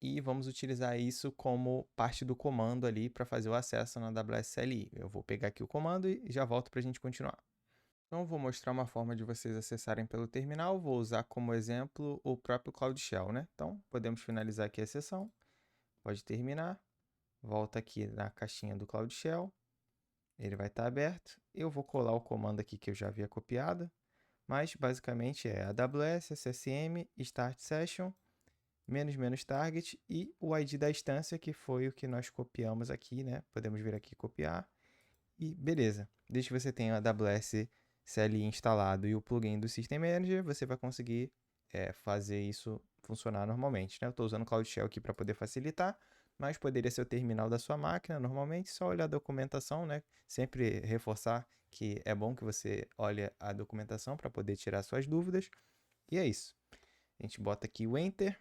E vamos utilizar isso como parte do comando ali para fazer o acesso na AWS CLI. Eu vou pegar aqui o comando e já volto para a gente continuar. Então, vou mostrar uma forma de vocês acessarem pelo terminal. Vou usar como exemplo o próprio Cloud Shell, né? Então, podemos finalizar aqui a sessão. Pode terminar. Volta aqui na caixinha do Cloud Shell. Ele vai estar aberto. Eu vou colar o comando aqui que eu já havia copiado. Mas, basicamente, é AWS, SSM, Start Session, --target e o ID da instância, que foi o que nós copiamos aqui, né? Podemos vir aqui e copiar. E beleza. Desde que você tenha o AWS CLI instalado e o plugin do System Manager, você vai conseguir fazer isso funcionar normalmente, né? Eu estou usando o Cloud Shell aqui para poder facilitar, mas poderia ser o terminal da sua máquina, normalmente, só olhar a documentação, né? Sempre reforçar que é bom que você olhe a documentação para poder tirar suas dúvidas. E é isso. A gente bota aqui o Enter,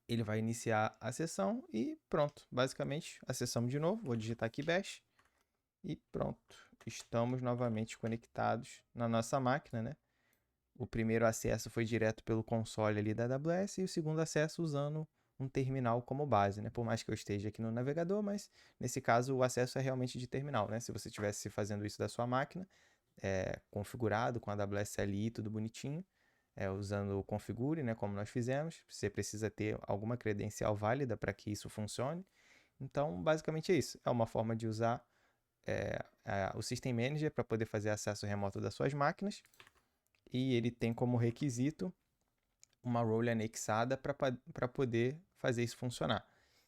ele vai iniciar a sessão e pronto. Basicamente, acessamos de novo, vou digitar aqui Bash e pronto. Estamos novamente conectados na nossa máquina, né? O primeiro acesso foi direto pelo console ali da AWS e o segundo acesso usando um terminal como base, né? Por mais que eu esteja aqui no navegador, mas nesse caso o acesso é realmente de terminal, né? Se você estivesse fazendo isso da sua máquina, configurado com a AWS CLI, tudo bonitinho, usando o configure, né? Como nós fizemos, você precisa ter alguma credencial válida para que isso funcione. Então, basicamente é isso. É uma forma de usar o System Manager para poder fazer acesso remoto das suas máquinas. E ele tem como requisito uma role anexada para poder fazer isso funcionar.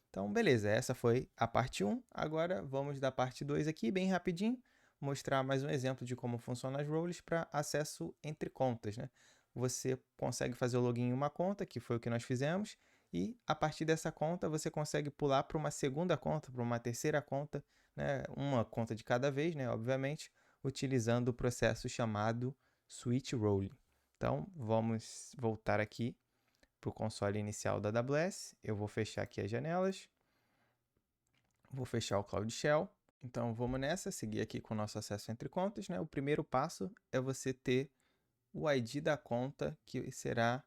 Então, beleza, essa foi a parte 1. Agora vamos da parte 2 aqui, bem rapidinho, mostrar mais um exemplo de como funcionam as roles para acesso entre contas, né? Você consegue fazer o login em uma conta, que foi o que nós fizemos, e a partir dessa conta você consegue pular para uma segunda conta, para uma terceira conta, né? Uma conta de cada vez, né? Obviamente, utilizando o processo chamado switch role. Então, vamos voltar aqui para o console inicial da AWS. Eu vou fechar aqui as janelas. Vou fechar o Cloud Shell. Então, vamos nessa, seguir aqui com o nosso acesso entre contas, né? O primeiro passo é você ter o ID da conta, que será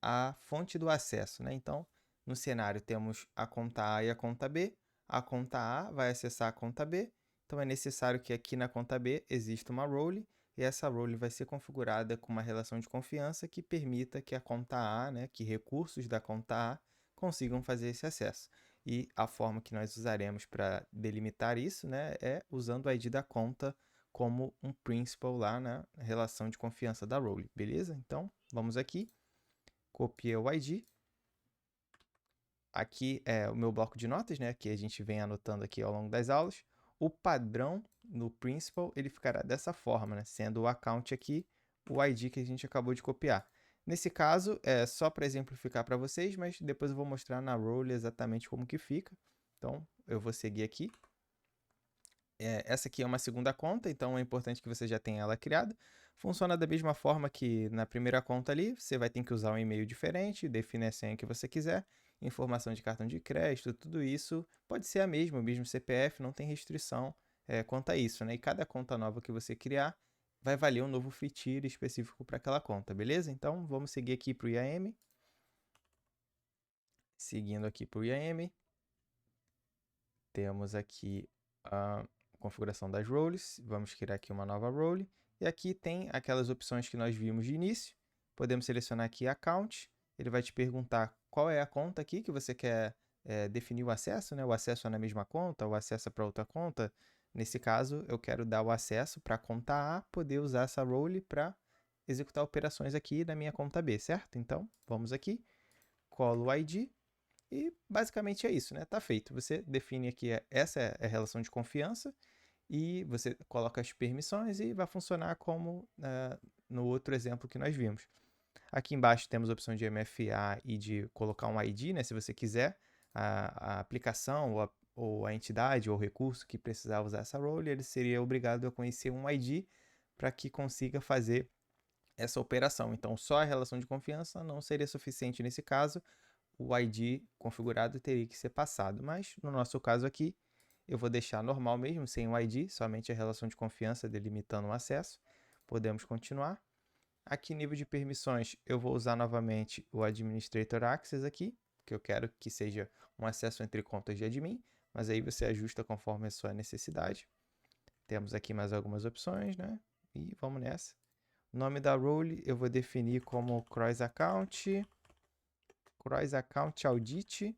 a fonte do acesso, né? Então, no cenário temos a conta A e a conta B. A conta A vai acessar a conta B. Então, é necessário que aqui na conta B exista uma role e essa role vai ser configurada com uma relação de confiança que permita que a conta A, né, que recursos da conta A consigam fazer esse acesso. E a forma que nós usaremos para delimitar isso, né, é usando o ID da conta como um principal lá na relação de confiança da role, beleza? Então, vamos aqui, copiei o ID. Aqui é o meu bloco de notas, né, que a gente vem anotando aqui ao longo das aulas. O padrão no principal, ele ficará dessa forma, né, sendo o account aqui o ID que a gente acabou de copiar. Nesse caso, é só para exemplificar para vocês, mas depois eu vou mostrar na role exatamente como que fica. Então, eu vou seguir aqui. Essa aqui é uma segunda conta, então é importante que você já tenha ela criada. Funciona da mesma forma que na primeira conta ali, você vai ter que usar um e-mail diferente, define a senha que você quiser, informação de cartão de crédito, tudo isso pode ser a mesma, o mesmo CPF, não tem restrição quanto a isso, né? E cada conta nova que você criar vai valer um novo free tier específico para aquela conta, beleza? Então vamos seguir aqui para o IAM. Seguindo aqui para o IAM, temos aqui a configuração das roles. Vamos criar aqui uma nova role. E aqui tem aquelas opções que nós vimos de início. Podemos selecionar aqui Account. Ele vai te perguntar qual é a conta aqui que você quer definir o acesso, né? O acesso é na mesma conta, o acesso é para outra conta. Nesse caso, eu quero dar o acesso para a conta A, poder usar essa role para executar operações aqui na minha conta B, certo? Então, vamos aqui, colo o ID. E basicamente é isso, né? Tá feito. Você define aqui, essa é a relação de confiança, e você coloca as permissões e vai funcionar como no outro exemplo que nós vimos. Aqui embaixo temos a opção de MFA e de colocar um ID, né? Se você quiser, a aplicação ou a entidade ou o recurso que precisar usar essa role, ele seria obrigado a conhecer um ID para que consiga fazer essa operação. Então, só a relação de confiança não seria suficiente nesse caso. O ID configurado teria que ser passado, mas no nosso caso aqui, eu vou deixar normal mesmo, sem o ID, somente a relação de confiança delimitando o acesso. Podemos continuar. Aqui, nível de permissões, eu vou usar novamente o Administrator Access aqui, que eu quero que seja um acesso entre contas de admin, mas aí você ajusta conforme a sua necessidade. Temos aqui mais algumas opções, né? E vamos nessa. O nome da role eu vou definir como Cross Account Audit,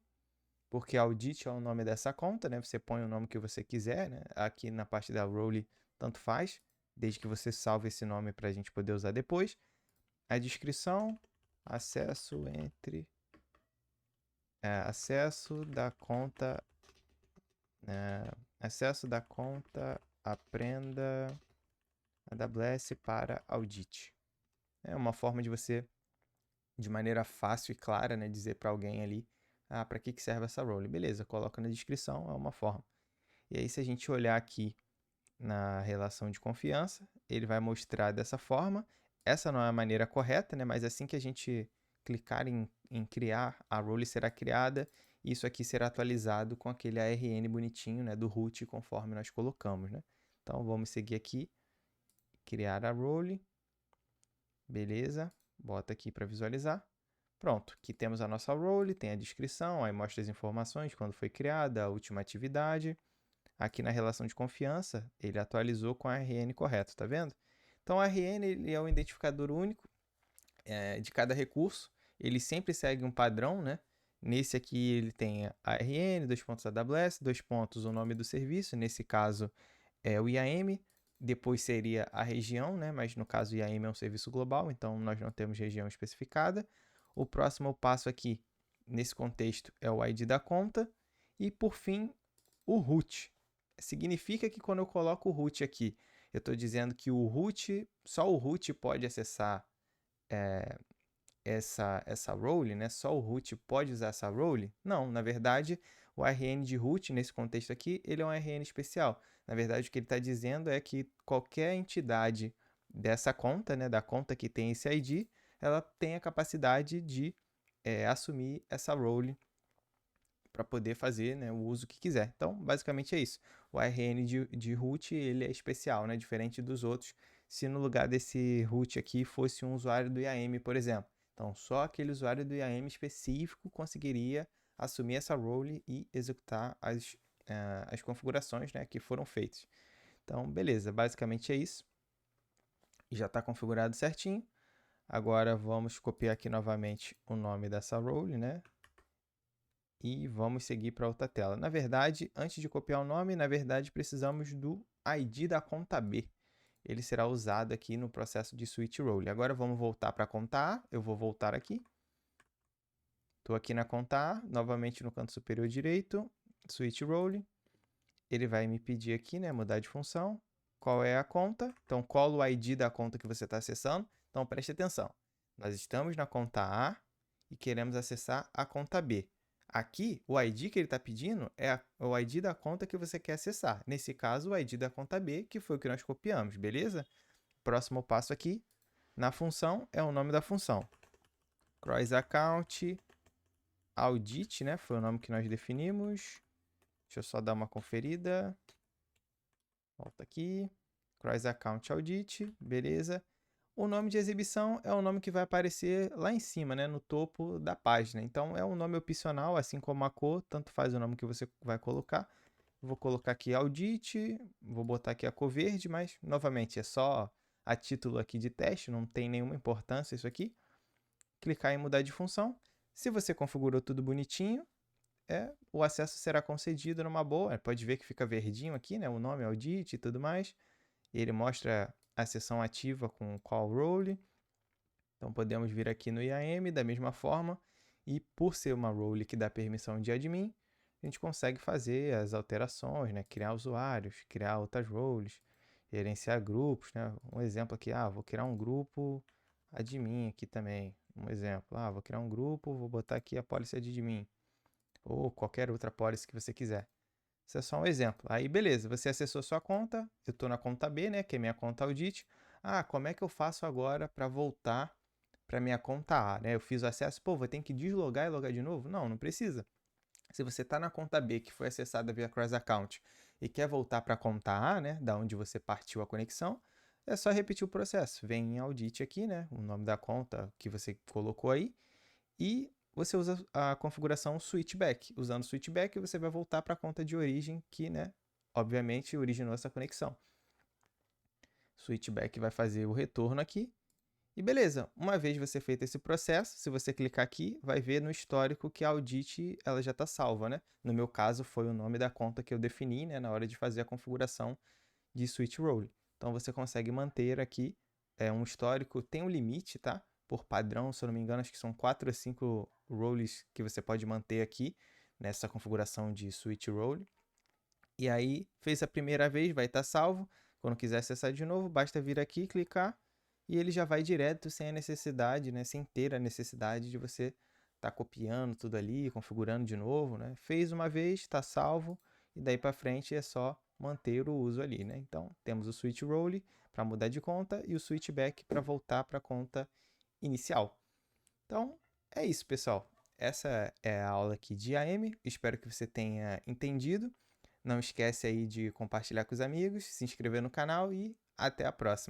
porque Audit é o nome dessa conta, né? Você põe o nome que você quiser, né? Aqui na parte da role, tanto faz, desde que você salve esse nome para a gente poder usar depois. A descrição, acesso da conta aprenda AWS para Audit. É uma forma de você, de maneira fácil e clara, né, dizer para alguém ali, para que serve essa role. Beleza, coloca na descrição, é uma forma. E aí, se a gente olhar aqui na relação de confiança, ele vai mostrar dessa forma. Essa não é a maneira correta, né, mas assim que a gente clicar em criar, a role será criada, e isso aqui será atualizado com aquele ARN bonitinho, né, do root, conforme nós colocamos, né. Então, vamos seguir aqui, criar a role, beleza, bota aqui para visualizar. Pronto, aqui temos a nossa role, tem a descrição, aí mostra as informações, quando foi criada, a última atividade. Aqui na relação de confiança, ele atualizou com a RN correto, tá vendo? Então, a RN ele é um identificador único de cada recurso, ele sempre segue um padrão, né? Nesse aqui ele tem a ARN, dois pontos AWS, dois pontos o nome do serviço, nesse caso é o IAM, depois seria a região, né? Mas no caso o IAM é um serviço global, então nós não temos região especificada. O próximo passo aqui, nesse contexto, é o ID da conta. E por fim, o root. Significa que quando eu coloco o root aqui, eu estou dizendo que só o root pode acessar essa role, né? Só o root pode usar essa role? Não, na verdade, o ARN de root, nesse contexto aqui, ele é um ARN especial. Na verdade, o que ele está dizendo é que qualquer entidade dessa conta, né, da conta que tem esse ID, ela tem a capacidade de assumir essa role para poder fazer, né, o uso que quiser. Então, basicamente é isso. O ARN de root ele é especial, né, diferente dos outros. Se no lugar desse root aqui fosse um usuário do IAM, por exemplo. Então, só aquele usuário do IAM específico conseguiria assumir essa role e executar as configurações, né, que foram feitas. Então, beleza, basicamente é isso. Já está configurado certinho. Agora vamos copiar aqui novamente o nome dessa role, né? E vamos seguir para outra tela. Na verdade, antes de copiar o nome, precisamos do ID da conta B. Ele será usado aqui no processo de switch role. Agora vamos voltar para a conta A. Eu vou voltar aqui. Estou aqui na conta A, novamente no canto superior direito, switch role. Ele vai me pedir aqui, né, mudar de função. Qual é a conta? Então, colo o ID da conta que você está acessando. Então, preste atenção. Nós estamos na conta A e queremos acessar a conta B. Aqui, o ID que ele está pedindo é o ID da conta que você quer acessar. Nesse caso, o ID da conta B, que foi o que nós copiamos, beleza? Próximo passo aqui, na função, é o nome da função. Cross Account Audit, né? Foi o nome que nós definimos. Deixa eu só dar uma conferida. Volta aqui. Cross Account Audit, beleza. O nome de exibição é o nome que vai aparecer lá em cima, né, no topo da página. Então, é um nome opcional, assim como a cor, tanto faz o nome que você vai colocar. Vou colocar aqui Audit, vou botar aqui a cor verde, mas, novamente, é só a título aqui de teste, não tem nenhuma importância isso aqui. Clicar em mudar de função. Se você configurou tudo bonitinho, o acesso será concedido numa boa. Pode ver que fica verdinho aqui, né, o nome Audit e tudo mais. Ele mostra a sessão ativa com call role. Então, podemos vir aqui no IAM da mesma forma. E por ser uma role que dá permissão de admin, a gente consegue fazer as alterações, né? Criar usuários, criar outras roles, gerenciar grupos, né? Um exemplo aqui, vou criar um grupo admin aqui também. Um exemplo, vou criar um grupo, vou botar aqui a policy admin. Ou qualquer outra policy que você quiser. Isso é só um exemplo. Aí, beleza, você acessou sua conta, eu estou na conta B, né, que é minha conta Audit. Como é que eu faço agora para voltar para minha conta A, né? Eu fiz o acesso, vou ter que deslogar e logar de novo? Não, não precisa. Se você está na conta B, que foi acessada via Cross Account, e quer voltar para a conta A, né, da onde você partiu a conexão, é só repetir o processo. Vem em Audit aqui, né, o nome da conta que você colocou aí, e você usa a configuração switchback. Usando switchback, você vai voltar para a conta de origem que, né, obviamente, originou essa conexão. Switchback vai fazer o retorno aqui. E beleza, uma vez você feito esse processo, se você clicar aqui, vai ver no histórico que a Audit ela já está salva, né? No meu caso, foi o nome da conta que eu defini, né, na hora de fazer a configuração de switch role. Então, você consegue manter aqui um histórico, tem um limite, tá? Por padrão, se eu não me engano, acho que são 4 a 5 roles que você pode manter aqui nessa configuração de switch role. E aí, fez a primeira vez, vai estar salvo. Quando quiser acessar de novo, basta vir aqui, clicar, e ele já vai direto sem a necessidade, né? Sem ter a necessidade de você estar copiando tudo ali, configurando de novo, né? Fez uma vez, está salvo, e daí para frente é só manter o uso ali, né? Então, temos o switch role para mudar de conta e o switchback para voltar para a conta inicial. Então, é isso, pessoal. Essa é a aula aqui de IAM. Espero que você tenha entendido. Não esquece aí de compartilhar com os amigos, se inscrever no canal e até a próxima.